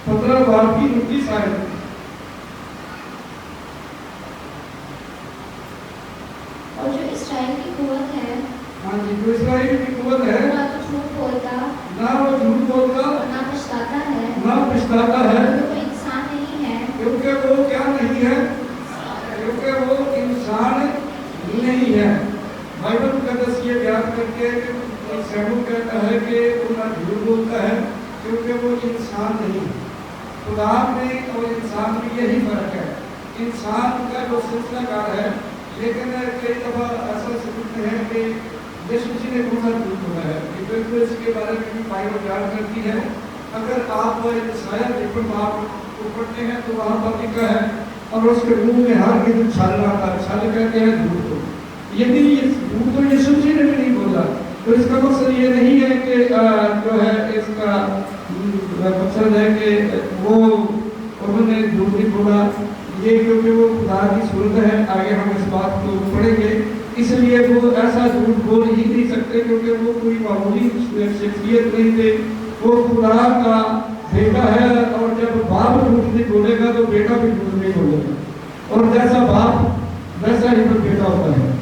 15 बार की 29 आयत। और जो इसराइल की कुव्वत है, हाँ जी, जो इसराइल की कुव्वत है, ना तो झूठ बोलता, ना वो झूठ बोलता, और ना पछताता है, ना पछताता है, क्योंकि वो इंसान नहीं है, क्योंकि वो क्या नहीं है, क्योंकि वो इंसान नहीं है। बाइबल मुकद्दस ये बयान करके शैमूएल कहता है कि वो ना झूठ बोलता है क्योंकि वो इंसान नहीं है। खुदा में और इंसान में यही फर्क है। इंसान का जो सिलसिलाकार है, लेकिन कई दफ़ा ऐसा समझते हैं कि यीशु मसीह ने कौन सा झूठ बोला है, कि बिल्कुल इसके बारे में भी बाइबल बयान करती है। अगर आप ईसाया 53 बाब को पढ़ते हैं तो वहाँ पर लिखा है, और उसके मुंह में हर दिन छल आता है, छल कहते हैं झूठ को। यदि ये झूठ तो यीशु मसीह ने भी नहीं बोला, तो इसका मकसद ये नहीं है कि जो है इसका मकसद है कि वो उन्होंने झूठ नहीं बोला, ये क्योंकि वो खुदा की सूरत है। आगे हम इस बात को पढ़ेंगे, इसलिए वो ऐसा झूठ बोल ही नहीं सकते क्योंकि वो कोई मामूली शख्सियत नहीं थे। वो खुदा का बेटा है, और जब बाप झूठ नहीं बोलेगा तो बेटा भी झूठ नहीं बोलेगा, और जैसा बाप वैसा ही तो बेटा होता है।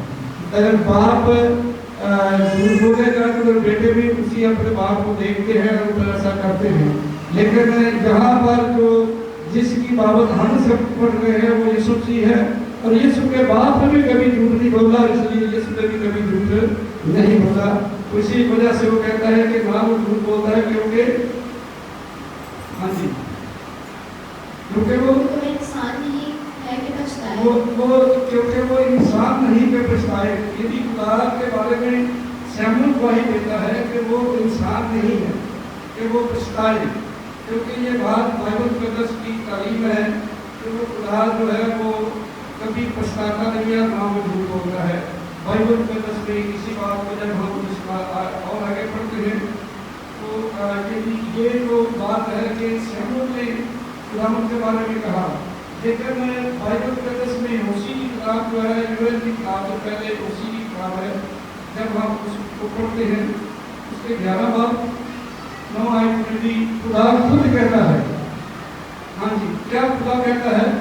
अगर बाप झूठ बोलेगा तो बेटे भी उसी अपने बाप को देखते हैं और ऐसा करते हैं। लेकिन यहाँ पर जो जिसकी बाबत हम सब पढ़ रहे हैं वो यीशु मसीह है, और यीशु के बाप ने भी कभी झूठ नहीं बोला, इसलिए यीशु ने भी कभी झूठ नहीं बोला। उसी वजह से वो कहता है कि ना वो झूठ बोलता है क्योंकि हाँ जी, क्योंकि वो इंसान नहीं है कि पछताए, वो क्योंकि वो इंसान नहीं के पछताए। यदि खुदा के बारे में शैमूएल गवाही देता है कि वो इंसान नहीं है कि वो पछताए, क्योंकि ये बात बाइबल मुकद्दस की तालीम है कि वो खुदा जो है वो कभी पछताता नहीं है, ना वो झूठ बोलता है। बाइबल मुकद्दस में इसी बात को जब हम इस बात और आगे पढ़ते हैं तो यदि ये जो बात है कि शैमूएल ने खुदा के बारे में कहा, लेकिन बाइबल मुकद्दस में उसी की किताब जो है, यूएल की किताब से पहले उसी की किताब है, जब हम उसको पढ़ते हैं उसके 11 बाब 9 आयत में भी खुदा खुद कहता है। हाँ जी, क्या खुदा कहता है?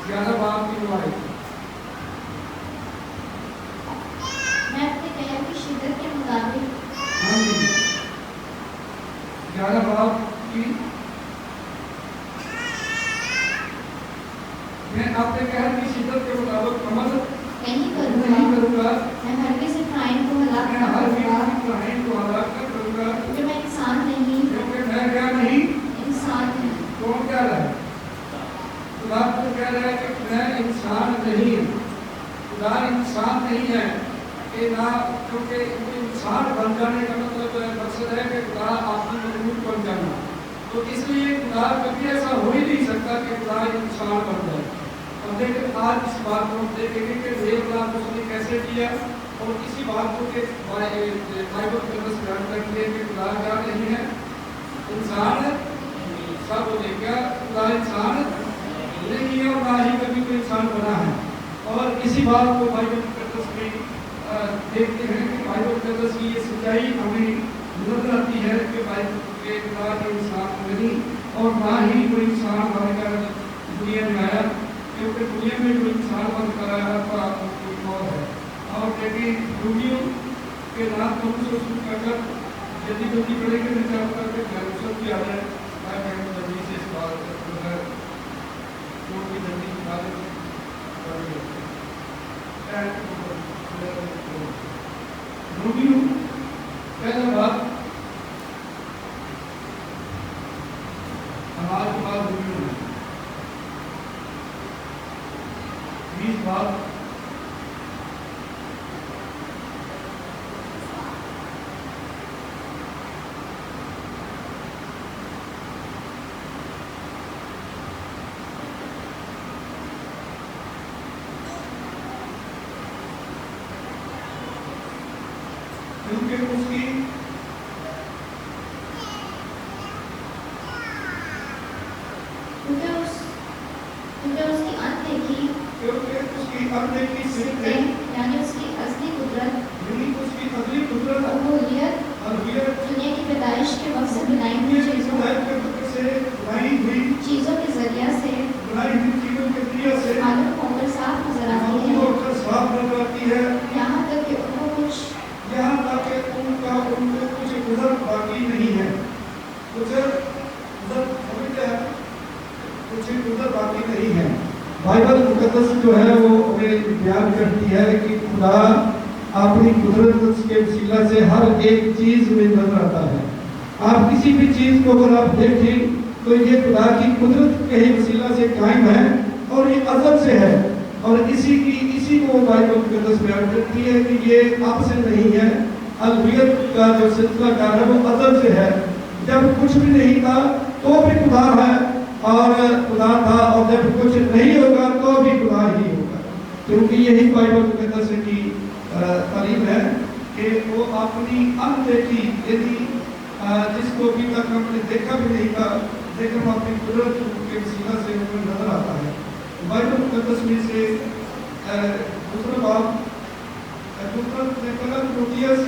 ग्यारह बाब की दुआएं, मैं अपने दया की शिद्दत के मुताबिक, हाँ जी, 11 बाब की, मैं अपने कहर की शिद्दत के मुताबिक अमल नहीं नहीं करूँगा, मैं हरगिज़ इफ़राइम को हलाक मैं न हर करूँगा, इब्राहिम को हलाक न करूँगा, क्योंकि मैं इंसान नहीं, क्योंकि मैं क्या नहीं, इंसान है। कौन कह रहा है? खुदा तो कह रहा है कि मैं इंसान नहीं हूँ। खुदा इंसान नहीं है कि ना, क्योंकि इंसान बन जाने का मतलब मकसद है कि खुदा आपकी मजबूत बन जाना, तो इसलिए खुदा कभी ऐसा हो ही नहीं सकता कि खुदा इंसान बन जाए। और लेकिन आज इस बात को हम देखेंगे कि देवराज उसने कैसे किया, और इसी बात को के बाइबल मुकद्दस बयान करती है कि खुदा क्या नहीं है, इंसान है। सब बोले क्या खुदा इंसान नहीं है, और ना ही कभी कोई इंसान बना है। और इसी बात को बाइबल मुकद्दस में देखते हैं कि बाइबल मुकद्दस की ये सच्चाई हमें नजर आती है कि बाइबल के खुदा के इंसान नहीं, और ना ही कोई इंसान बनकर दुनिया में आया, क्योंकि दुनिया में जो इंसान बनकर आया था कोई और है। और यदि ड्यूटियों के नाम को शुरू कर यदि जल्दी पढ़ेंगे मैं चाहता हूँ कि घर भी आ जाए, ताकि हम जल्दी से इस बात की जल्दी ड्यूटियों पहला बात हमारे पास ड्यूटियों है 20 बात क्योंकि उसकी क्योंकि उसकी अनदेखी सिर्फ यानी उसकी असली करती है कि खुदा अपनी कुदरत के वसीला से हर एक चीज में नजर आता है। आप किसी भी चीज को अगर आप देखें तो ये खुदा की कुदरत के ही वसीला से कायम है और ये अज़ल से है, और इसी को बाइबल मुक़द्दस बयान करती है कि ये अब से नहीं है। अलवियत का जो सिलसिला कार है वो अज़ल से है। जब कुछ भी नहीं था तो भी खुदा है और खुदा था, और जब कुछ नहीं होगा तो भी खुदा ही होगा, क्योंकि यही बाइबल मुक़द्दस की तालीम है कि वो अपनी अनदेखी, यदि जिसको अभी तक हमने देखा भी नहीं था, लेकिन वो अपनी कुदरत के वसीला से हमें नजर आता है। बाइबल मुक़द्दस में से दूसरा बाब, दूसरा तिमुथियुस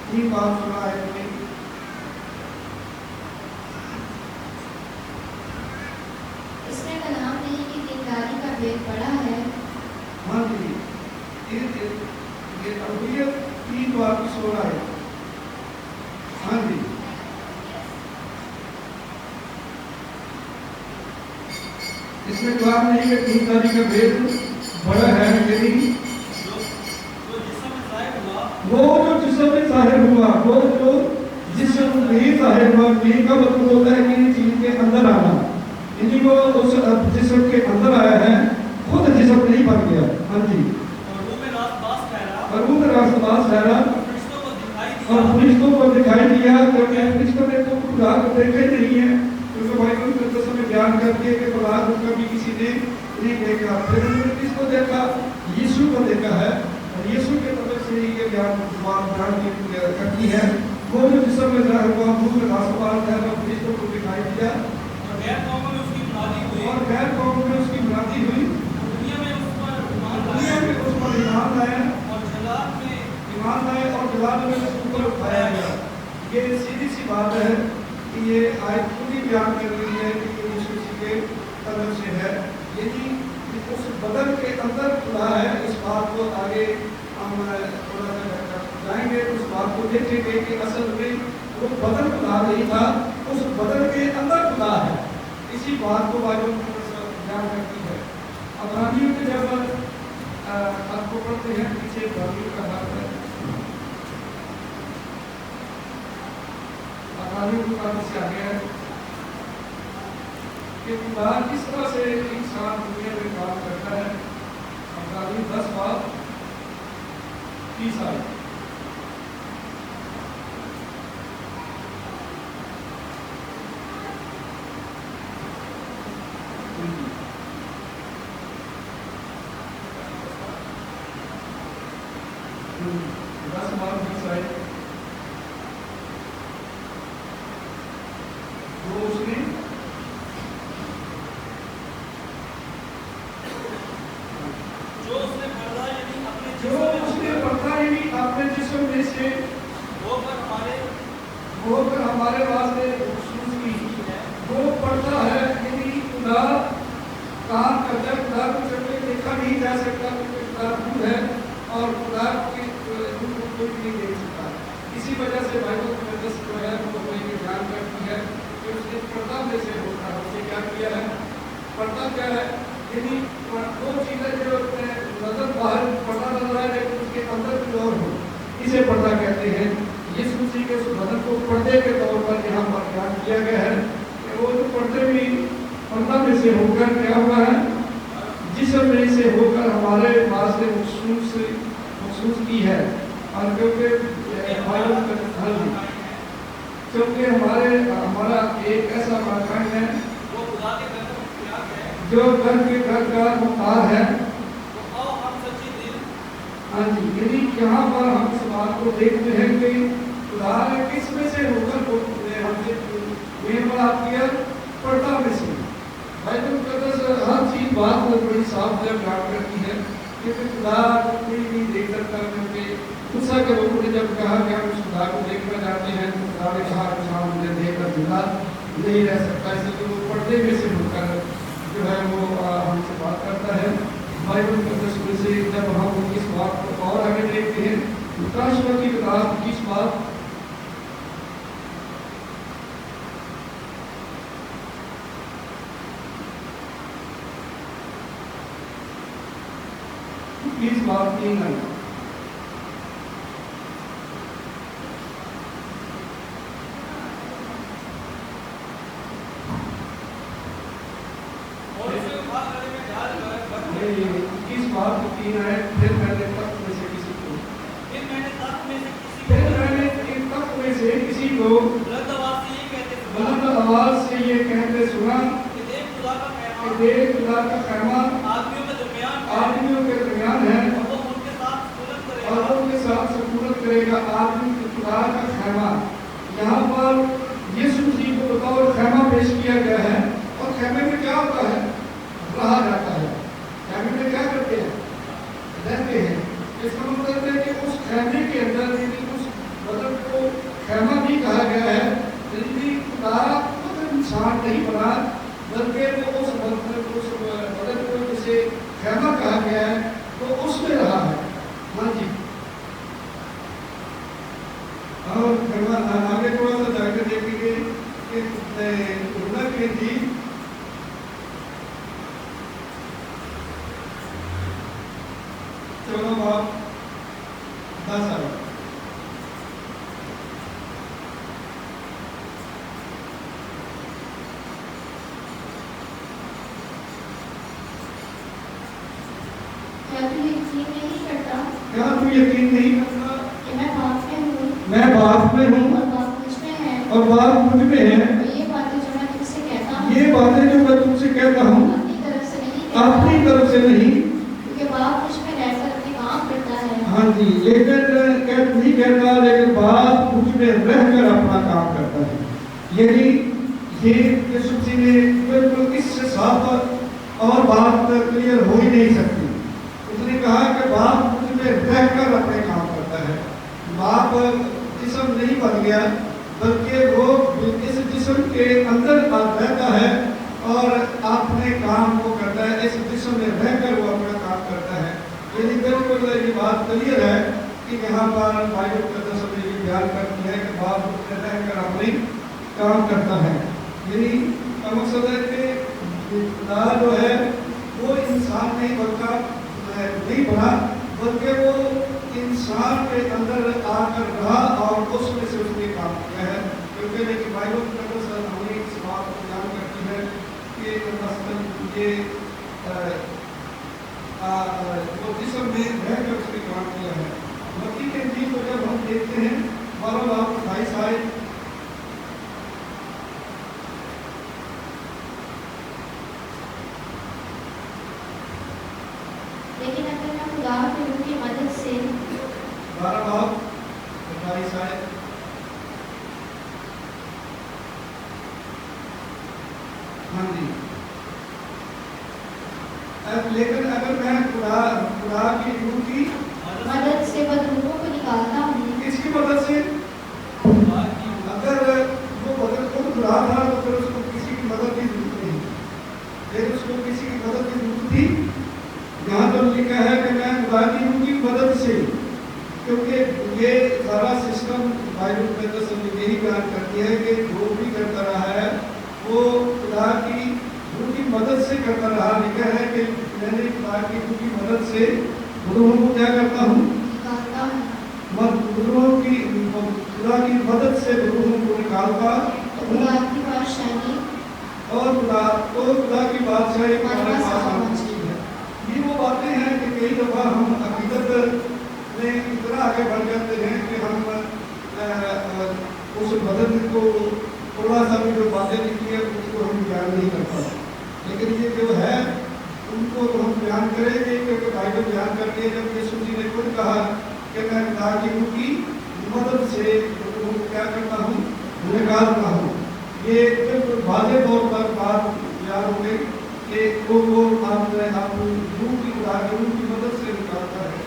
तीन बाब सुना है हमने। इसमें कलाम नहीं कि दीनदारी का भेद बड़ा है। हाँ जी, ये अलवियत तीन बाब की सोना है। हाँ जी, इसमें कलाम नहीं कि दीनदारी का भेद बड़ा है, यदि वो जो जिस्म में ज़ाहिर हुआ, वो जो जिस्म नहीं ज़ाहिर हुआ, नहीं का मतलब होता है कि चीज़ के अंदर आना, यानी वो उस जिस्म के अंदर आया है, खुद जिस्म नहीं बन गया। हाँ जी, और वो में रास्तबाज़ ठहरा और फरिश्तों को दिखाई दिया, क्योंकि फरिश्तों ने तो खुदा को देखा ही नहीं है, क्योंकि बाइबल मुक़द्दस में बयान करती है कि खुदा को कभी किसी ने नहीं देखा। फिर उन्होंने किसको देखा? यीशु को देखा है, और यीशु के तरफ से ये बयान करती है। वो जो जिस्म में ज़ाहिर हुआ, वो में रास्तबाज़ ठहरा, फरिश्तों को दिखाई दिया, और गैर कौम में उसकी मुनादी हुई, दुनिया में उस पर ईमान लाए और जलाल में उसके ऊपर उठाया गया। ये सीधी सी बात है कि ये आयत पूरी बयान कर रही है कि ये यीशु मसीह के तरफ से है, यदि उस बदन के अंदर खुदा है। इस बात को आगे हम थोड़ा सा जाएंगे, उस बात को देखेंगे कि असल में वो बदन खुदा नहीं था, उस बदन के अंदर खुदा है। इसी बात को बाइबल बयान करती है। अब्रानियों के जब आपको पढ़ते हैं, पीछे अब्रानियों का हाथ है, अब्रानियों का से आगे है कि खुदा किस तरह से इंसान दुनिया में काम करता है। अब्रानियों 10 बाब 30 आयत। होकर हमारे वास्ते महसूस की है, वो पड़ता है, यदि खुदा काम करता है। खुदा को जब देखा नहीं जा सकता, क्योंकि खुदा रूह है और खुदा के रूह को कोई नहीं देख सकता। इसी वजह से बाइबल मुक़द्दस जो है वो कोई बयान करती है कि उसने पर्दा में से होता है। उसने क्या किया है? पर्दा क्या है? यदि वो चीज़ें जो नजर बाहर पर्दा नजर आए, लेकिन उसके अंदर कोई और हो, इसे पर्दा कहते हैं। यीशु मसीह के उस बदन को पर्दे के तौर पर यहाँ पर बयान किया गया है कि वो जो पर्दे भी पर्दा में से होकर क्या हुआ है? जिस्म में से होकर हमारे पास से महसूस की है। और क्योंकि हमारा एक ऐसा मकान है जो घर के घर का मुख्तार है। हाँ जी, यदि यहाँ पर हम इस बात को देखते हैं कि खुदा ने किस में से होकर हमसे मेल मिलाप किया? पर्दा में से। बाइबल मुक़द्दस हर चीज बात बड़ी साफ बयान करती है कि खुदा को कोई नहीं देख सकता, क्योंकि मूसा के लोगों ने जब कहा कि हम उस खुदा को देखना चाहते हैं, तो खुदा ने कहा इंसान मुझे देखकर जिंदा नहीं रह सकता, इसलिए वो पर्दे में से होकर जो है वो हमसे बात करता है। बाइबल मुक़द्दस में से जब हम इस बात को और आगे देखते हैं, प्रकाशित की किताब 20 बाब 20 इस बात की नहीं। इस बात की है। फिर मैंने तख्त में से किसी को फिर मैंने तख्त में से किसी को बुलंद आवाज से ये कहते सुना कि देख खुदा का खैमा आदमियों के दरमियान है और वो उनके साथ और वो उनके साथ सुकूनत करेगा। आदमी खुदा का खैमा, यहाँ पर यीशु मसीह को बतौर खैमा पेश किया गया है। और खैमे में क्या होता है? रहा जाता है। खैमे में क्या करते हैं? रहते हैं। इसका मतलब है कि उस खैमे के अंदर उस बदन को खैमा भी कहा गया है। यदि खुदा खुद इंसान नहीं बना, बल्कि वो उस बदन को जिसे खैमा कहा गया है तो उसमें रहा है। हाँ जी। और आगे थोड़ा सा जाकर देखेंगे कि तुलना की थी चलो आप 10 आए। क्या तू यकीन नहीं करता क्या तू यकीन नहीं करता कि मैं बाप में हूँ मैं बाप में हूँ और बाप मुझ में है और बाप मुझ में है? और ये बातें जो मैं तुमसे कहता हूँ ये बातें जो मैं तुमसे कहता हूँ अपनी तरफ से नहीं अपनी कहता, तरफ से नहीं। क्योंकि बाप मुझ में रहकर अपने काम करता है। हाँ जी, लेकिन नहीं कहता, लेकिन बाप मुझ में रहकर अपना काम करता है। यदि ये यीशु मसीह ने बिल्कुल इससे साफ और बात क्लियर हो ही नहीं सकती। उसने कहा कि बाप मुझ में रहकर अपने काम करता है। बाप जिस्म नहीं बन गया, बल्कि वो इस जिस्म के अंदर रहता है और अपने काम को करता है। इस जिस्म में रहकर वो अपना काम करता है। यदि बिल्कुल ये बात क्लियर है कि यहाँ पर बाइबल का दसम ये बयान करती है कि बाप उसमें रहकर अपने काम करता है। यदि का मकसद है कि खुदा जो है वो इंसान नहीं बनता, नहीं बना, बल्कि वो इंसान के अंदर आकर रहा और उसमें से उसने काम किया है। क्योंकि लेकिन बाइबल का दसम हमें इस बात को बयान करती है कि मसलन ये वो जिस्म में रहकर उसने काम किया है। मत्ती के इंजील को जब हम देखते हैं 12-28 आए, लेकिन अगर मैं खुदा के रूह की मदद से 12-28 आए। हाँ जी। लेकिन अगर मैं खुदा की रूह की मदद से बदरूहों को निकालता हूँ। किसकी मदद से? अगर वो बदल खुद खुदा था तो फिर उसको किसी की मदद की जरूरत नहीं, लेकिन उसको किसी की मदद की जरूरत थी। यहाँ तो लिखा है कि मैं खुदा की रूह की मदद से, क्योंकि ये सारा सिस्टम बाइबल में तो सब यही बयान करती है कि जो भी करता रहा है वो खुदा की रूह की मदद से करता रहा। लिखा है कि मैंने खुदा की रूह की मदद से बदरूहों को क्या करता हूँ? निकालता हूँ। बदरूहों की खुदा की मदद से बदरूहों को निकालता खुदा की बादशाही और खुदा की बादशाही हमारे पास आ आनी है। ये वो बातें हैं कि कई दफ़ा हम अकीदत में इतना आगे बढ़ जाते हैं कि हम उस मदद को थोड़ा सा भी जो बातें लिखी है उसको हम बयान नहीं कर पाते। लेकिन ये जो है उनको तो हम बयान करेंगे, क्योंकि बाइबल बयान करती है। जब यीशु जी ने खुद कहा कि मैं खुदा की रूह की मदद से उनको क्या करता हूँ? निकालता हूँ। ये बिल्कुल वाज़ेह तौर पर बात याद हो गई कि वो आपने अपनी रूह की खुदा की रूह की मदद से निकालता है।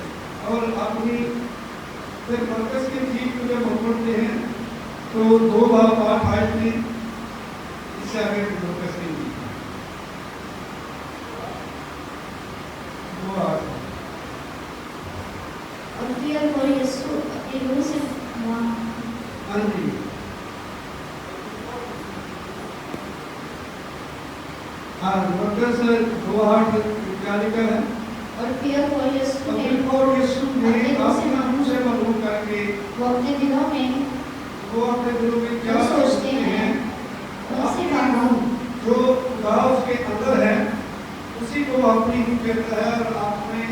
और अपनी फिर मरकज के चीज को जब हम पढ़ते हैं तो 2:8 में इससे आगे मरकज नहीं 2:8 और फिर वो यीशु अपनी रूह से हाँ जी। हाँ, मरकज 2:8 क्या लिखा है? और फिर वो यीशु और ने फिर और यीशु ने अपने मुंह से मरहूम करके वो अपने दिलों में वो अपने दिलों में क्या जो सोचते सोचते हैं हैं उनसे अपने मांगो। जो खुदा उसके अंदर है उसी को अपनी ही कहता है। और आपने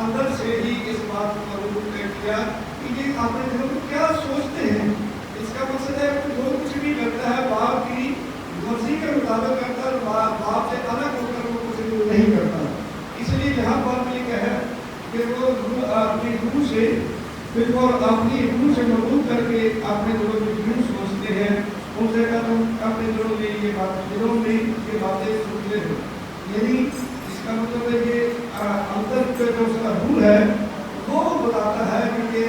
अंदर से ही इस बात को कबूल किया कि ये अपने दिलों में क्या सोचते हैं। इसका मकसद है कि जो कुछ भी करता है बाप की मर्जी के मुताबिक करता है, बाप से अलग होकर वो कुछ भी नहीं करता। इसलिए यहाँ पर लिखा है कि वो अपनी रूह से फिर और अपनी रूह से मजबूर करके अपने दिलों में यूँ सोचते हैं। उनसे कहा तुम अपने दिलों में ये बातें सोचते हो। यानी इसका मतलब है ये अंदर का जो उसका रूह है वो बताता है कि ये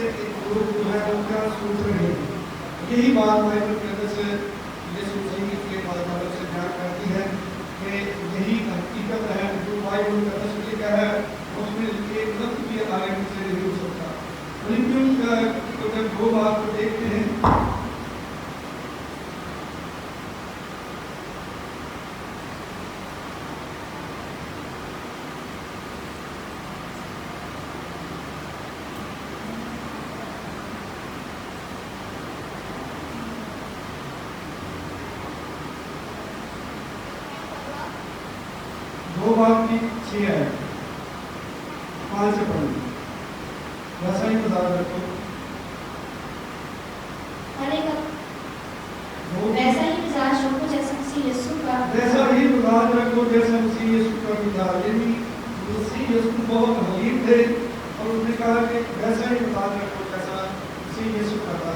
लोग जो है वो क्या सोच रहे हैं। यही बात बाइबल के अंदर से यीशु मसीह के मदद से ध्यान करती है कि यही हकीकत है जो बाइबल का अंदर लिखा है उसमें एक लफ्ज़ भी आगे से नहीं हो सकता। फिलिपियों का तो जब दो बात को देखते हैं दो बात की 6 है 5 से पढ़ें वैसा ही बता रखो। वैसा ही मिजाज रखो जैसा मसीह यीशु का वैसा ही मिजाज रखो जैसा मसीह यीशु का मिजाज। यानी मसीह यीशु बहुत हलीम थे और उसने कहा कि वैसा ही मिजाज रखो जैसा मसीह यीशु का था।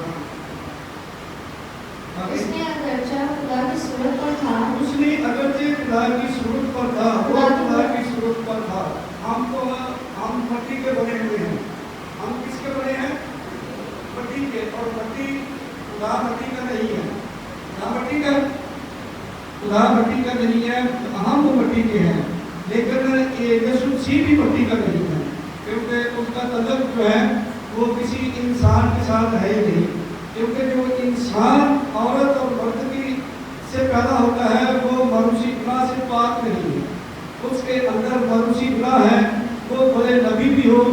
उसने अगरचे खुदा की सूरत पर था उसने अगरचे खुदा की सूरत पर था वो खुदा की सूरत पर था। हम मट्टी के बने हुए हैं। हम किसके बने हैं? मट्टी के। और मट्टी खुदा मट्टी का नहीं है। खुदा मट्टी का नहीं है। हम वो मट्टी के हैं। लेकिन यीशु मसीह भी मट्टी का नहीं है क्योंकि उसका तल्लुक जो है वो किसी इंसान के साथ है ही नहीं। क्योंकि जो इंसान औरत और मर्द की से पैदा होता है वो मनुष्य गुनाह से पाक नहीं है। उसके अंदर मनुष्य गुनाह है। वो भले नबी भी हो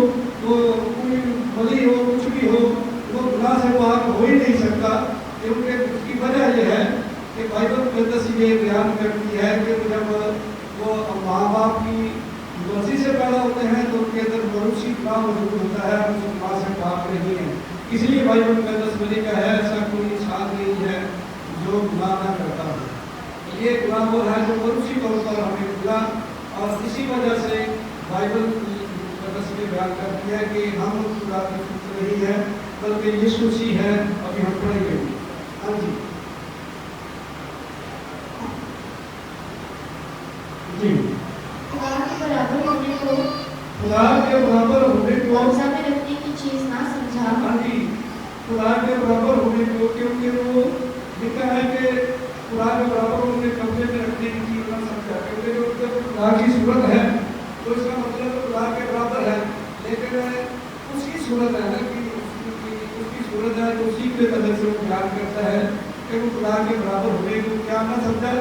वो कोई वली हो कुछ भी हो वो गुनाह से पाक हो ही नहीं सकता। क्योंकि उसकी वजह यह है कि बाइबल मुक़द्दस ये बयान करती है कि जब वो माँ बाप की मर्जी से पैदा होते हैं तो उनके अंदर मनुष्य गुनाह मौजूद होता है। उस गुनाह से पाक नहीं है। इसलिए बाइबल मुक़द्दस में लिखा है ऐसा कोई इंसान नहीं है जो गुनाह ना करता हो। ये गुनाह वो है जो मनुष्य तौर पर हमें मिला। और इसी वजह से बाइबल मुक़द्दस में बयान करती है कि हम खुदा के पुत्र नहीं है बल्कि यीशु मसीह है। अभी हम पढ़ेंगे। हाँ जी जी खुदा के बराबर होने को खुदा के बराबर होने को कब्जा में रखने की चीज ना समझा। हाँ जी खुदा के बराबर होने को क्योंकि वो लिखा है कि खुदा के बराबर होने कब्जे में रखने की चीज ना समझा। क्योंकि जो खुदा की सूरत है तो इसका मतलब खुदा के बराबर है। लेकिन उसकी सूरत है ना कि उसकी सूरत है तो उसी के कदर से वो बयान करता है कि वो खुदा के बराबर होने को क्या ना समझा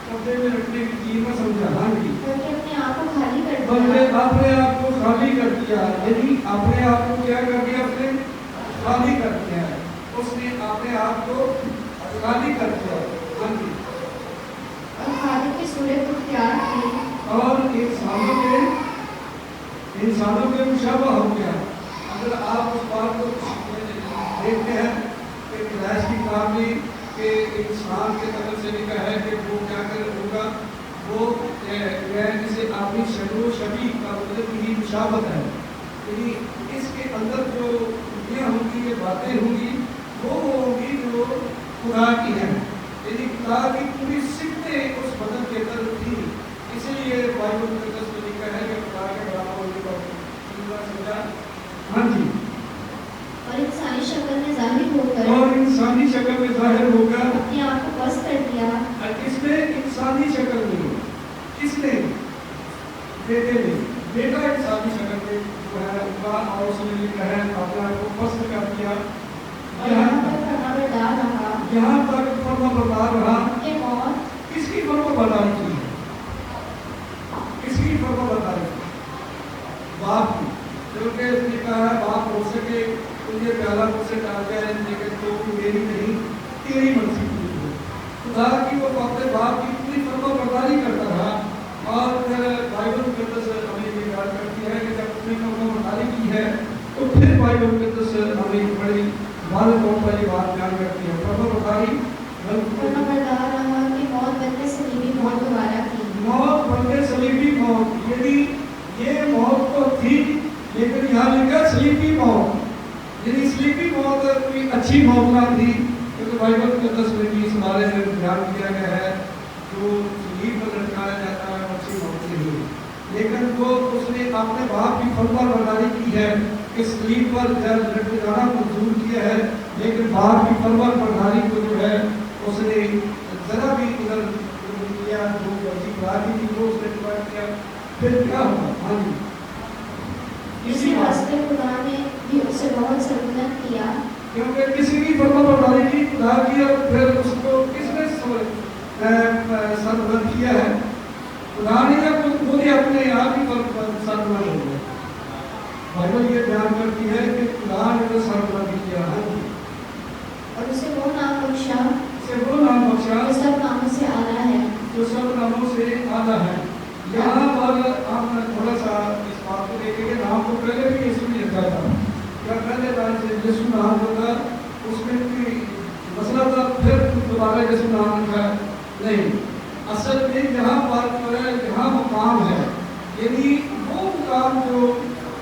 कब्जे में रखने की चीज ना समझा। हाँ जी बल्कि अपने आप को खाली कर बल्कि दिया। अपने आप को खाली कर दिया। यदि अपने आप को क्या कर दिया? उसने खाली कर दिया है। उसने अपने आप को खाली कर दिया। हाँ जी और खाली की सूरत इख्तियार की और इंसानों के मुशाबा हो गया। अगर आप उस बात को देखते हैं कि पैदाइश की किताब में कि इंसान के तरफ से लिखा है कि वो क्या कर होगा वो जिसे अपनी शक्ल शबी का मतलब यही मुशाबत है। यानी इसके अंदर जो दुनिया होंगी ये बातें होंगी वो होंगी जो खुदा की है। यदि खुदा की पूरी सिफतें उस बदन के अंदर थी। इसीलिए बाइबल मुक़द्दस में लिखा है कि खुदा के बराबर होने पर समझा। हाँ जी और इंसानी शक्ल में जाहिर होकर और इंसानी शक्ल में जाहिर होकर अपने आप को बस कर दिया। किसने? इंसानी शक्ल में। किसने? बेटे ने। बेटा इंसानी शक्ल में जो है उनका और उसने लिखा है अपने आप को बस कर दिया। यहाँ तक फर्माबरदार रहा कि मौत किसकी फर्माबरदारी की? किसकी फर्माबरदारी? ये प्याला मुझसे टाल जाए, लेकिन तो मेरी नहीं तेरी मर्जी पूरी हो। खुदा की वो अपने बाप की पूरी फर्माबरदारी करता रहा। और फिर बाइबल मुकद्दस हमें ये याद करती है कि जब उसने फर्माबरदारी की है तो फिर बाइबल मुकद्दस हमें बड़ी वाले वाली बात बयान करती है। फर्माबरदारी फर्माबरदार रहा कि मौत बनते सलीबी मौत दोबारा की। मौत बनते सलीबी मौत, यदि ये मौत तो थी, लेकिन यहाँ लिखा स्लीपी मौत, यदि स्लीपी मौत कोई अच्छी मौत ना थी, क्योंकि बाइबल मुकद्दस में भी इस बारे में ध्यान दिया गया है, जो सलीब पर लटकाया जाता है अच्छी मौत से ही, लेकिन वो उसने अपने बाप की फर्माबरदारी की है कि सलीब पर लटकाना मंजूर किया है, लेकिन बाप की फर्माबरदारी को जो है उसने जरा भी इधर किया, जो मर्जी खुदा की थी वो उसने पूरा किया। फिर क्या हुआ? हाँ जी, इसी वास्ते खुदा ने भी उससे बहुत सरगुना किया, क्योंकि किसी की फर्माबरदारी की खुदा की, और फिर उसको किसने सरबलंद किया है? खुदा ने, या खुद ही अपने आप ही सरबलंद हो गया। बाइबल ये बयान करती है कि खुदा ने तो सरबलंद किया है और उसे वो नाम बख्शा, उसे वो नाम बख्शा जो सब नामों से आला है, जो सब नामों से आला है। यहाँ पर हम थोड़ा सा इस बात को देखेंगे, नाम को पहले भी यीशु ने रखा था, या पहले बार से यीशु नाम होता उसमें कोई मसला था, फिर दोबारा यीशु नाम रखा नहीं। असल में यहाँ पर यहाँ मुकाम है, यदि वो मुकाम जो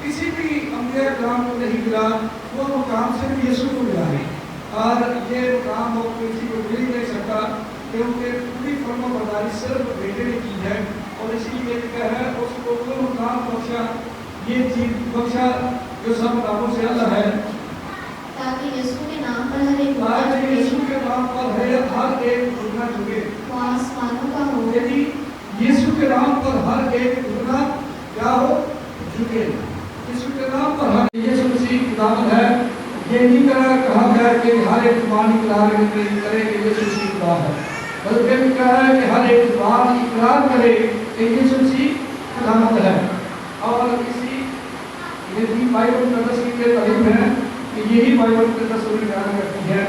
किसी भी अंबिया कराम को नहीं मिला, वो मुकाम सिर्फ यीशु को मिला है, और ये मुकाम वो किसी को मिल नहीं सकता, क्योंकि पूरी फर्माबरदारी सिर्फ बेटे ने की है। और इसीलिए लिखा है उसको वो मुकाम बख्शा, ये चीज बख्शा जो सब नामों से अलग है, ताकि यीशु के नाम पर हर एक ताकि यीशु के नाम पर हर एक घुटना झुके, वो आसमानों का हो, यदि यीशु के नाम पर हर एक घुटना क्या हो? झुके। यीशु के नाम पर हर यीशु मसीह खुदावंद है। ये नहीं कहा गया कि हर एक जुबान इकरार करे कि यीशु मसीह खुदा है, बल्कि कहा है कि हर एक जुबान इकरार करे कि यीशु मसीह खुदावंद है। और इसी यदि बाइबल मुकद्दस की तारीफ है कि यही बाइबल मुकद्दस में बयान करती है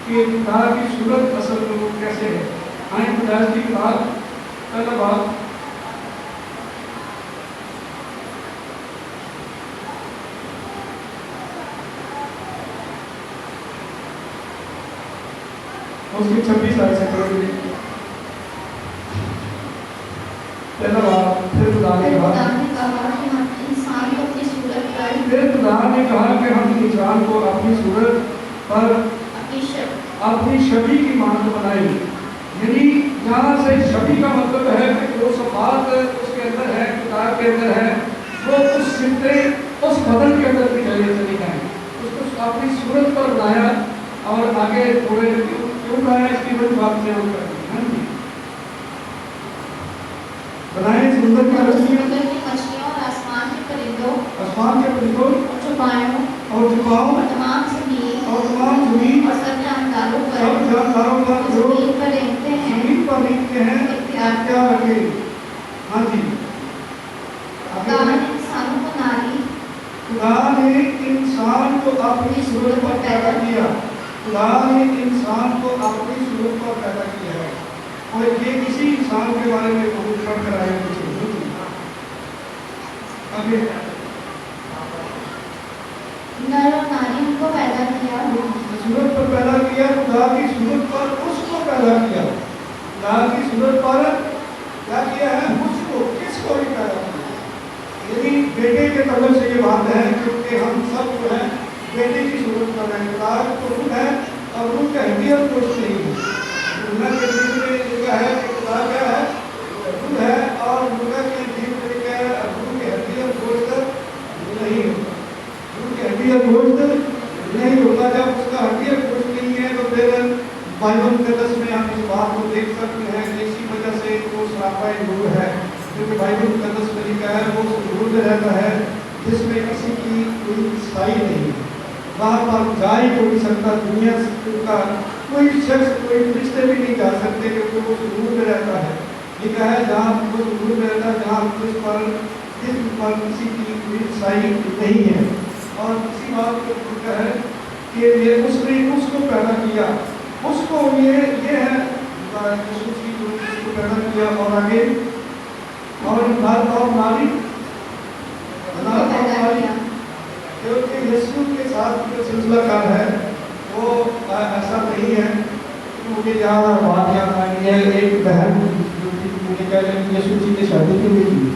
कि खुदा की सूरत असल में वो कैसे है। आए खुदा की किताब पहला बाब उसकी 26 आयत से पढ़ेंगे। पहला बाब, फिर खुदा ने कहा कि हम इंसान को अपनी सूरत पर, फिर खुदा ने कहा कि हम इंसान को अपनी सूरत पर अपनी छवि की मानद बनाए। यानी यहाँ से छवि का मतलब है कि जो सफात उसके अंदर है, खुदा के अंदर है, वो उस सिमटे उस बदन के अंदर भी चली जाए, उसको अपनी सूरत पर बनाया। और आगे थोड़े क्यों बनाया इसकी बड़ी बात से हम करते हैं। बनाए सुंदर की मछलियों और आसमान के परिंदों और चुपाओं और तमाम ज़मीन और सब जानदारों पर जो ज़मीन पर रेंगते हैं क्या रखे। हाँ जी, खुदा ने इंसानों को नारी, खुदा ने इंसान को अपनी सूरत पर पैदा किया। खुदा ने इंसान को अपनी सूरत पर पैदा किया है। और ये किसी इंसान के बारे में बहुत पढ़ कर आए आगे नर और नारी उनको पैदा किया, सूरत पर पैदा किया। खुदा की सूरत पर उसको पैदा किया। खुदा की सूरत पर क्या किया है? उसको, किसको भी पैदा किया। यदि बेटे के तरफ से ये बात है, क्योंकि हम सब जो है बेटे की सूरत पर है। खुदा तो रूह है और रूह का हड्डियां कुछ नहीं है। दुनिया के दिल में लिखा है कि खुदा क्या है? रूह है, और दुनिया के दिल में लिखा है रूह की हड्डियां गोश्त नहीं होता। रूह की हड्डियां गोश्त नहीं होता। जब उसका हड्डियां गोश्त नहीं है तो फिर बाइबल मुकद्दस में हम इस बात को देख सकते हैं कि इसी वजह से वो सरापाई रूह है, क्योंकि बाइबल मुकद्दस में लिखा है वो रूह में रहता है जिसमें किसी की कोई साई नहीं है। वहाँ पर जा ही नहीं सकता। दुनिया का कोई शख्स, कोई रिश्ते भी नहीं जा सकते, क्योंकि वो रूह में रहता है। लिखा है जहाँ वो रूह में रहता है, जहाँ जिस पर किसी की कोई साई नहीं है। और इसी बात को लिखा है کہ اس نے اس کو پیدا کیا، اس کو یہ ہے یسوع کی جو اس کو پیدا کیا، اور آگے اور نر اور ناری کیونکہ یسوع کے ساتھ جو سلسلہ کار ہے وہ ایسا نہیں ہے. مجھے یاد بات یاد آئی ہے، ایک بہن مجھے کہہ رہے ہیں یسوع جی نے شادی کیوں نہیں کی.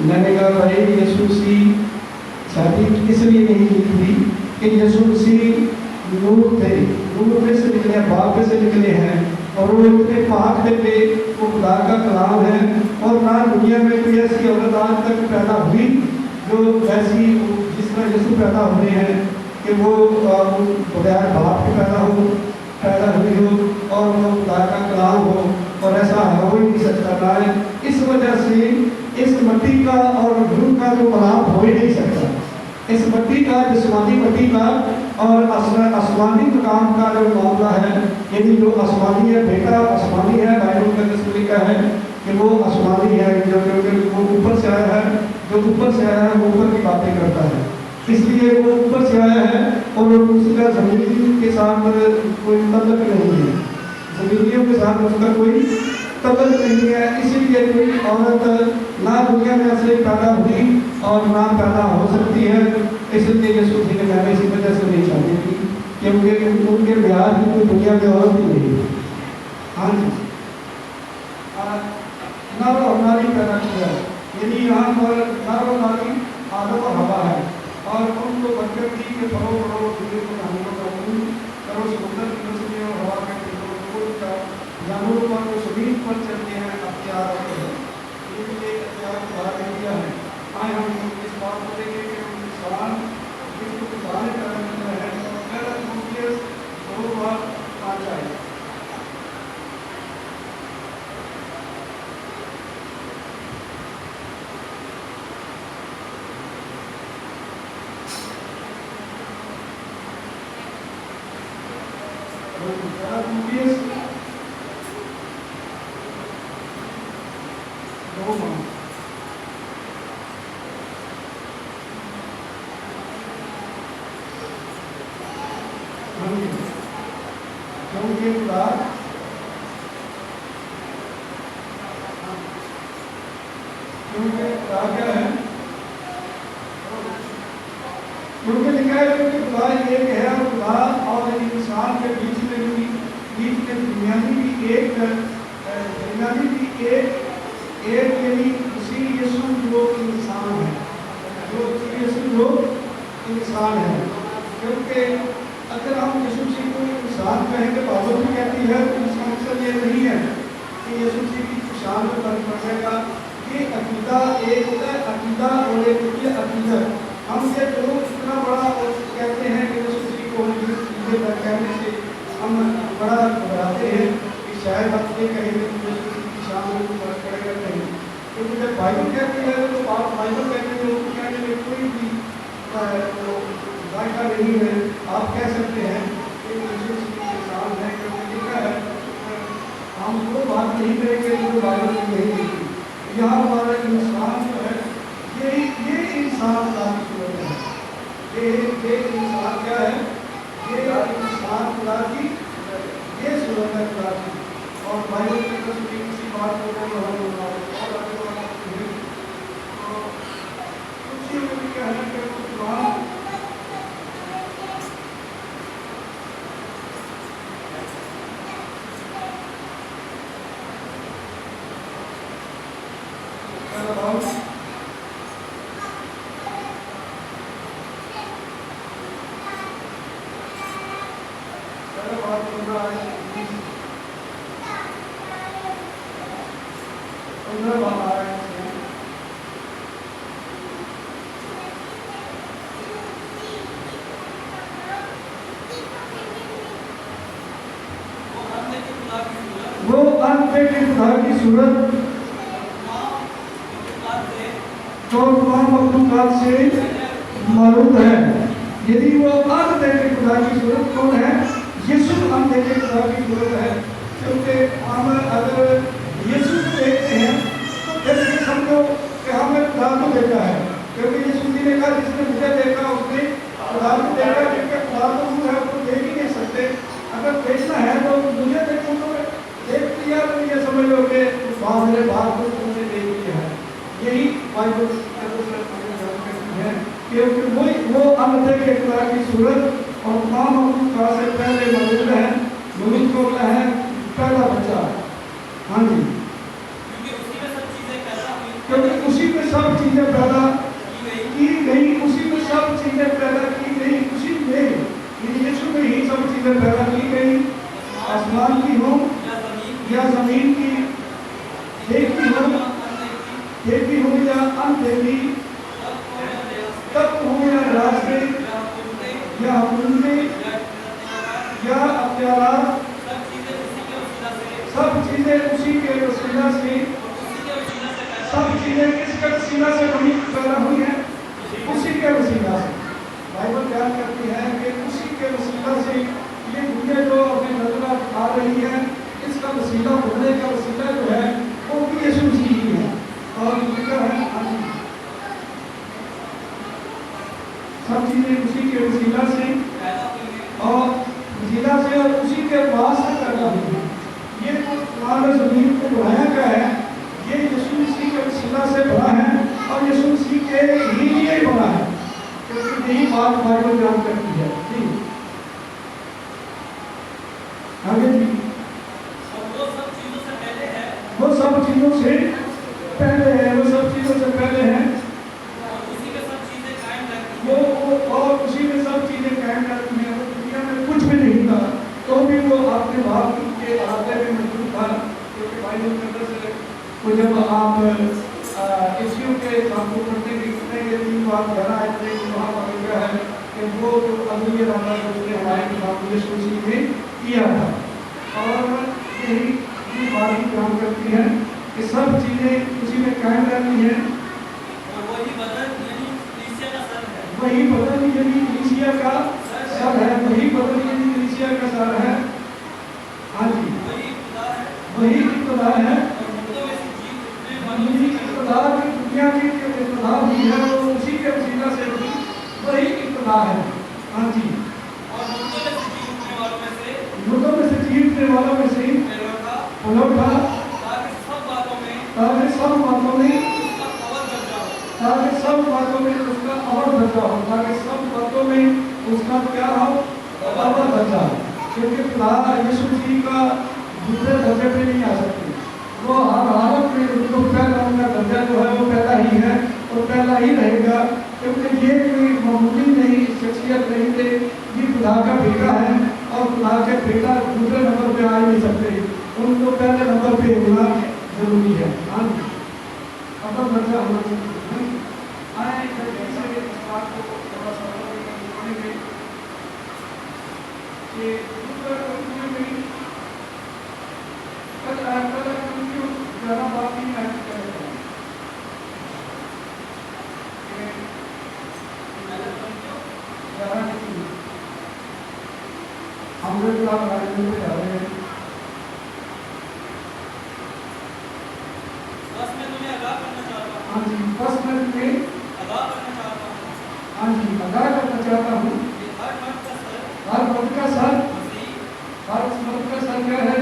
میں نے کہا بھائی یسوع مسیح شادی اس لیے نہیں کی تھی کہ یسوع مسیح نور تھے، نور میں سے نکلے، باپ میں سے نکلے ہیں، اور وہ اتنے پاک تھے، وہ خدا کا کلام ہے. اور نہ دنیا میں کوئی ایسی عورت آج تک پیدا ہوئی جو ایسی جس طرح یسوع پیدا ہوئے ہیں کہ وہ بغیر باپ کے پیدا ہوئی ہو اور وہ خدا کا کلام ہو، اور ایسا ہو ہی نہیں سکتا ہے. اس وجہ سے اس مٹی کا اور روح کا جو ملاپ ہو ہی نہیں سکتا. اس مٹی کا، جسمانی مٹی کا اور آسمانی مقام کا جو معاملہ ہے، یعنی جو آسمانی ہے، بیٹا آسمانی ہے، بائبل کا دستور کا ہے کہ وہ آسمانی ہے، جو وہ اوپر سے آیا ہے، جو اوپر سے آیا ہے وہ اوپر کی باتیں کرتا ہے، اس لیے وہ اوپر سے آیا ہے اور اس کا زمین کے ساتھ کوئی تعلق نہیں ہے، زمینیوں کے ساتھ اس کا کوئی تعلق نہیں ہے. اسی لیے کوئی عورت نہ دنیا میں ایسے پیدا ہوئی اور نہ پیدا ہو سکتی ہے. اس لیے یسوع جی نے میں اسی وجہ سے نہیں چاہتی تھی کیونکہ ان کے بیاہ کی کوئی دنیا میں عورت ہی نہیں. ہاں جی، نر اور ناری پیدا کیا، یعنی یہاں پر نر اور ناری آدم اور حوا ہے، اور ان کو برکت دی کہ پڑھو دنیا کو جانوروں کا خون کرو، سمندر کی مچھلیاں اور ہوا کے پھول کا جانوروں پر جو زمین پر چلتے ہیں اختیار ہوتے ہیں. یہ بھی ایک اختیار خدا نے دیا ہے. آئے ہم اس بات کو دیکھیں کہ انسان جس کو خدا نے پیدا کیا ہے پہلا تیموتھیوس 2:5 آئے. کیونکہ لکھا ہے کہ خدا ایک ہے اور خدا اور انسان کے بیچ میں درمیانی بھی ایک یعنی مسیح یسوع جو انسان ہے. کیونکہ اگر ہم یسوع مسیح کو انسان کہیں گے بابل بھی کہتی ہے تو اس کا مقصد یہ نہیں ہے کہ یسوع مسیح کی شان میں فرق پڑ جائے گا. یہ عقیدہ ایک ہوتا ہے، عقیدہ اور ایک ہوتی ہے عقیدت. ہم سے جو اتنا بڑا کہتے ہیں کہ یسوع مسیح کو کہنے سے ہم بڑا گھبراتے ہیں کہ شاید ہم یہ کہیں گے کہ یسوع مسیح کی شان میں فرق پڑے گا نہیں. کیونکہ جب بائبل کہتی ہے تو آپ بائبل کہتے ہیں اس کو کہنے میں کوئی بھی ذائقہ نہیں ہے. آپ کہہ سکتے ہیں کہ یسوع مسیح کی شان ہے، کیونکہ لکھا ہے. ہم وہ بات نہیں کریں گے جو بائبل میں نہیں لکھی. یہاں ہمارا انسان جو ہے یہ انسان کا صورت ہے. یہ انسان کیا ہے؟ یہ انسان خدا کی یہ صورت ہے خدا کی. اور بائبل کی تصویر کسی بات کو اسی میں کیا ہے کہ قرآن وہ انڈیکھے خدا کی صورت جو تمام مخلوقات سے معروف ہے. یعنی وہ انڈیکھے خدا کی صورت کون ہے؟ یسوع انڈیکھے خدا کی صورت ہے. کیونکہ ہم اگر یسوع کو دیکھتے ہیں تو پھر یہ سمجھو کہ ہم نے خدا کو دیکھا ہے. کیونکہ یسوع جی نے کہا جس نے مجھے دیکھا اس نے خدا کو دیکھا، کیونکہ خدا के खुदा की सूरत और तमाम मखलूक़ात से पहले मौजूद है, मुमिन को क्या है, पहला बच्चा। हाँ जी, क्योंकि उसी में सब चीजें पैदा की गई, उसी में सब चीजें पैदा की गई, उसी में यीशु में ही सब चीजें पैदा की गई, आसमान की हो या जमीन की, देखी हो या अनदेखी, तब हो या रास्ते या हुकूमतें या अख्तियार, सब चीजें उसी के वसीला से, सब चीजें किसके वसीला से बनी पैदा हुई है, उसी के वसीला से। बाइबल बयान करती है कि उसी के वसीला से ये दुनिया जो अपनी नजर आ रही है, इसका वसीला बनने का वसीला जो है वो भी यीशु मसीह ही है। और जिक्र है सब चीजें उसी के वसीला से और वसीला से और उसी के पास से पैदा हुई है। ये जो तुम्हारे जमीन को बनाया गया है, ये यीशु मसीह के वसीला से बना है और यीशु मसीह के ही लिए बना है, क्योंकि यही बात बाइबल बयान करती है। जी आगे जी, वो सब चीजों से पहले है, वो सब चीजों से पहले है, वो और उसी में सब चीजें कायम रहती हैं। वो दुनिया में कुछ भी नहीं था तो भी वो अपने बाप के आदे में मौजूद था, क्योंकि बाइबल के अंदर से वो जब आप इस्यू के आपको पढ़ने के 3 बार ध्यान आए थे कि वहाँ पर लिखा है कि वो जो अमीर रहा जो उसने हमारे किताब यीशु मसीह में किया था। और यही बात ही काम करती है कि सब चीजें उसी में कायम रहती हैं। वही बदल यानी कलीसिया का सर है, वही बदल यानी कलीसिया का सर है। हाँ जी, वही इब्तिदा है, इब्तिदा की दुनिया की इब्तिदा भी है, वो उसी के वसीला से भी वही इब्तिदा है। हाँ जी, मुर्दों में से जी उठने वालों में से उठा, ताकि सब बातों में उसका अव्वल दर्जा हो, ताकि सब बातों में उसका क्या हो, अव्वल दर्जा हो। क्योंकि खुदा यीशु मसीह का दूसरे दर्जे पे नहीं आ सकती, वो हर हालत में उनको पहला उनका दर्जा जो है वो पहला ही है और पहला ही रहेगा, क्योंकि ये कोई मामूली नहीं शख्सियत नहीं थे, ये खुदा का बेटा है और खुदा के बेटा दूसरे नंबर पे आ नहीं सकते, उनको पहले नंबर पे होना जरूरी है। हाँ, अव्वल दर्जा होना चाहिए। आए जल्दी से इस बात को थोड़ा सा पढ़ेंगे कि कल ज़्यादा बात नहीं हम लोग जा रहे हैं। हाँ जी, बस मैं तुम्हें हाँ जी आगाह करना चाहता हूँ। हर मर्द का सर, हर मर्द का सर क्या है?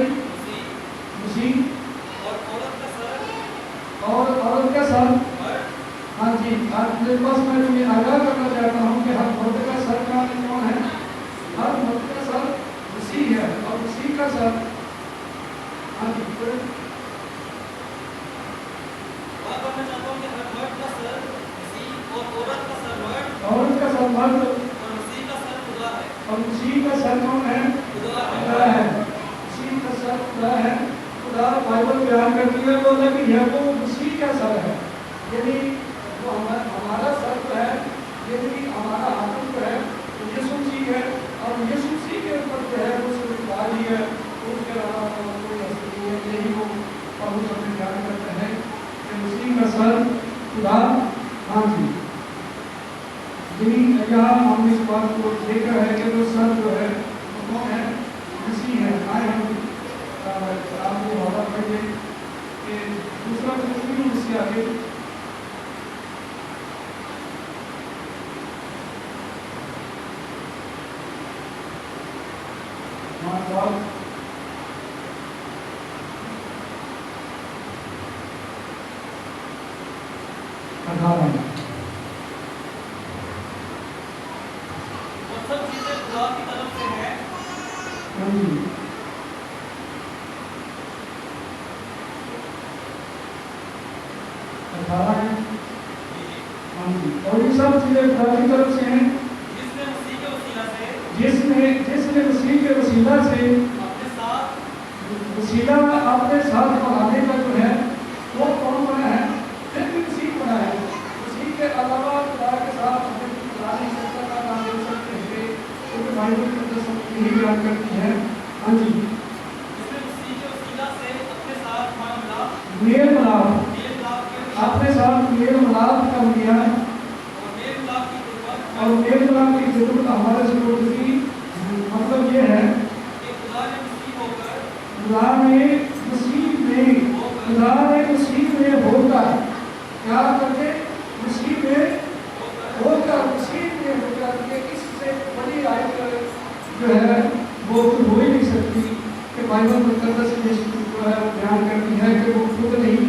मसीह। और औरत का सर हाँ जी, आज बस मैं तुम्हें आगाह करना चाहता हूँ कि हर मर्द का सर कौन है? हर मर्द का सर मसीह है और मसीह का सर हाँ जी औरत का सर मर्द और मसीह का सर कौन है? खुदा है। मसीह का सर खुदा है। खुदा बाइबल बयान करती है वो लगी है, वो मसीह का सर है, यानी वो हमारा सर तो है, यदि हमारा हाकिम तो है तो यीशु मसीह है और यीशु मसीह के ऊपर जो है वो सिर्फ खुदा ही है, उसके अलावा कोई हस्ती नहीं है। यही वो पौलुस अपने बयान करते हैं कि मसीह का सर खुदा। हाँ जी, यहाँ हमने इस बात को देखा है कि वो सर जो है वो कौन है? मसीह है। आए हम आपको वादा करेंगे कि दूसरा तो मसीह आगे 18 है। हाँ जी, और ये सब चीज़ें खुदा की तरफ से हैं, जिसने मसीह के वसीला से जिसने मसीह के वसीला से अपने साथ वसीला अपने साथ बनाने का जो है वो कौन बना है? फिर भी मसीह बना है। मसीह के अलावा खुदा के साथ हमें खुदा नहीं सकता का नाम दे सकते हैं, क्योंकि बाइबल की तरफ यही बयान करती है। हाँ जी, जिसने मसीह के वसीला से अपने साथ हमारा मिलाप मेल मिलाप के अपने साथ मेल मिलाप कर लिया, और मेल मिलाप की कुर्बान और मेल मिलाप की जरूरत हमारे जरूरत की मतलब ये है कि खुदा ने मसीह होकर खुदा ने मसीह में होकर क्या करके मसीह में होकर के इससे बड़ी आयत जो है वो तो हो ही नहीं सकती कि बाइबल मुकद्दस में जो है वो बयान करती है कि वो खुद नहीं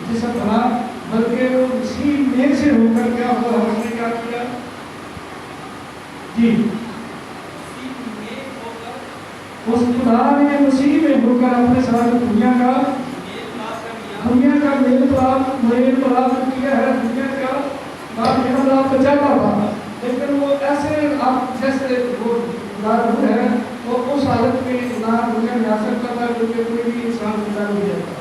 जिसम बना, बल्कि वो मसीह में से होकर क्या हुआ, हमने क्या किया जी, मसीह में होकर उस खुदा ने मसीह में होकर अपने साथ दुनिया का मेल मिलाप किया है। दुनिया का मेल मिलाप तो चल रहा था, लेकिन वो ऐसे आप जैसे वो दारूद है वो उस हालत में ना दुनिया में आ सकता था क्योंकि कोई भी इंसान खुदा नहीं रहता,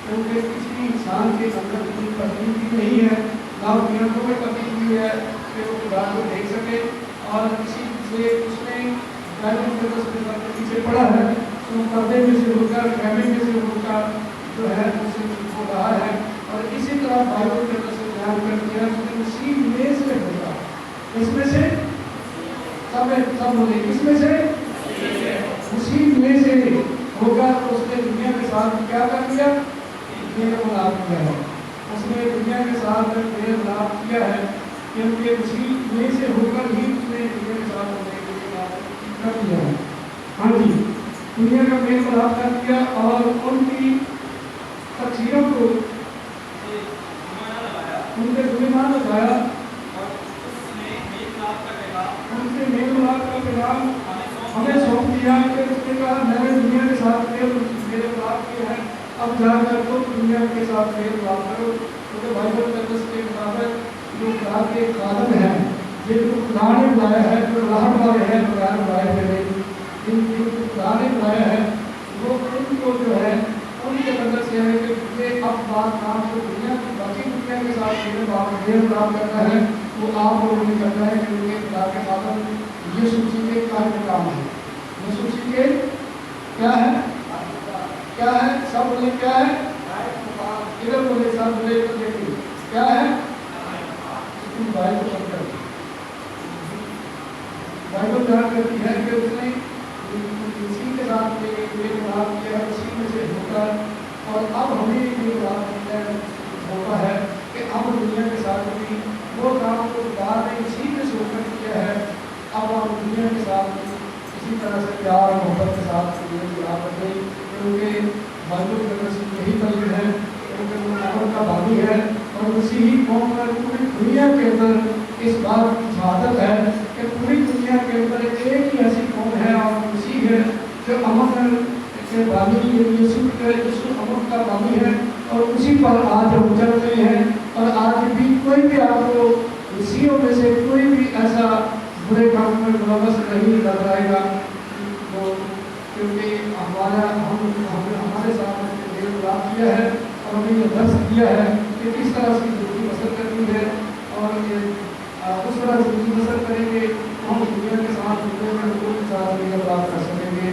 क्योंकि किसी इंसान के अंदर कोई तकलीफ नहीं है, ना दुनिया को कोई तकलीफ है कि वो खुदा को देख सके, और किसी से उसने पीछे पड़ा है तो पर्दे में से होकर कैमरे में से होकर जो है उसे हो रहा है। और इसी तरह बाइबल के तरफ से बयान कर दिया उसने मसीह में से होगा, इसमें से सब बोले इसमें से मसीह में से होगा, तो उसने दुनिया के साथ क्या कर दिया, मेल मिलाप किया है। उसने दुनिया के साथ मेल मिलाप किया है क्योंकि मसीह में से होकर ही उसने दुनिया के साथ होने के लिए कर दिया है। हाँ जी, दुनिया का मेल मिलाप कर दिया और उनकी तकसीरों को उनके गुमान लगाया, और उसने मेल मिलाप का पैगाम उनके मेल मिलाप का पैगाम हमें सौंप दिया कि उसने कहा मैंने दुनिया के साथ मेल मिलाप किया है, अब जाकर तो दुनिया के साथ मेल मिलाप करो, क्योंकि बाइबल के मुताबिक जो खुदा के खादम हैं, जिनको खुदा ने बुलाया है, जो राहत वाले हैं, खुदा ने बुलाए हुए जिनको खुदा ने बुलाया है, वो उनको जो है उनके अंदर से है कि ये अब बात काम को दुनिया की बाकी दुनिया के साथ मेल मिलाप करना है, वो आप लोगों ने करना है, क्योंकि खुदा के खादम यीशु मसीह के कार्य काम है। यीशु मसीह के क्या है, क्या है, सब बोले क्या है, इधर बोले सब बोले तो देखिए क्या है, बाइबल बयान करती है कि उसने इसी के साथ मेल मिलाप किया, इसी में से होकर, और अब हमें मेल मिलाप होता है कि अब दुनिया के साथ भी वो काम को खुदा ने इसी में से होकर किया है, अब हम दुनिया के साथ इसी तरह से प्यार मोहब्बत के साथ मेल मिलाप करते, क्योंकि बाइबल के अंदर यही दलील है, क्योंकि वो अमर का भागी है और उसी ही कौम पर पूरी दुनिया के अंदर इस बात की शहादत है कि पूरी दुनिया के अंदर एक ही ऐसी कौम है और उसी है जो अमर के बागी यीशु अमर का बागी है, और उसी पर आज हम चल रहे हैं। और आज भी कोई भी आपको इसियों में से कोई भी ऐसा बुरे काम में मुलव्वस नहीं नजर आएगा, तो क्योंकि हमारे साथ मेल मिलाप किया है और हमें ये दर्श दिया है कि किस तरह से ज़िंदगी बसर करनी है, और ये उस तरह ज़िंदगी बसर करेंगे तो हम दुनिया के साथ दुनिया के लोगों के साथ मेल मिलाप कर सकेंगे।